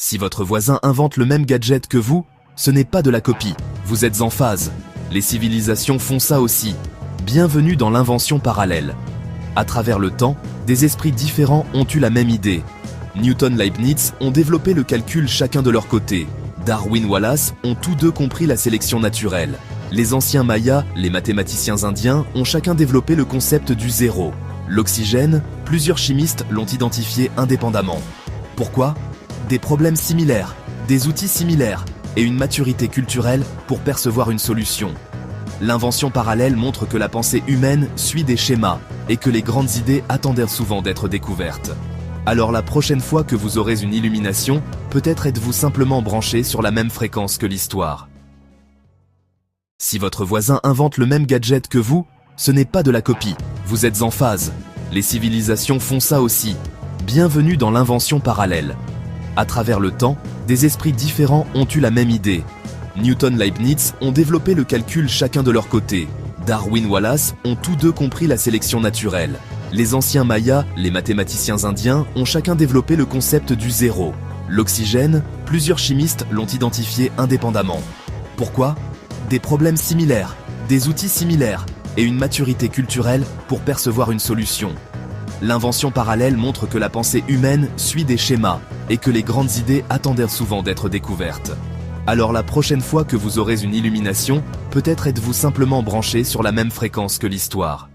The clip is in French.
Si votre voisin invente le même gadget que vous, ce n'est pas de la copie, vous êtes en phase. Les civilisations font ça aussi. Bienvenue dans l'invention parallèle. À travers le temps, des esprits différents ont eu la même idée. Newton, Leibniz ont développé le calcul chacun de leur côté. Darwin, Wallace ont tous deux compris la sélection naturelle. Les anciens Mayas, les mathématiciens indiens ont chacun développé le concept du zéro. L'oxygène, plusieurs chimistes l'ont identifié indépendamment. Pourquoi ? Des problèmes similaires, des outils similaires et une maturité culturelle pour percevoir une solution. L'invention parallèle montre que la pensée humaine suit des schémas et que les grandes idées attendent souvent d'être découvertes. Alors la prochaine fois que vous aurez une illumination, peut-être êtes-vous simplement branché sur la même fréquence que l'histoire. Si votre voisin invente le même gadget que vous, ce n'est pas de la copie, vous êtes en phase. Les civilisations font ça aussi. Bienvenue dans l'invention parallèle. À travers le temps, des esprits différents ont eu la même idée. Newton, Leibniz ont développé le calcul chacun de leur côté. Darwin, Wallace ont tous deux compris la sélection naturelle. Les anciens Mayas, les mathématiciens indiens ont chacun développé le concept du zéro. L'oxygène, plusieurs chimistes l'ont identifié indépendamment. Pourquoi ? Des problèmes similaires, des outils similaires et une maturité culturelle pour percevoir une solution. L'invention parallèle montre que la pensée humaine suit des schémas et que les grandes idées attendent souvent d'être découvertes. Alors la prochaine fois que vous aurez une illumination, peut-être êtes-vous simplement branché sur la même fréquence que l'histoire.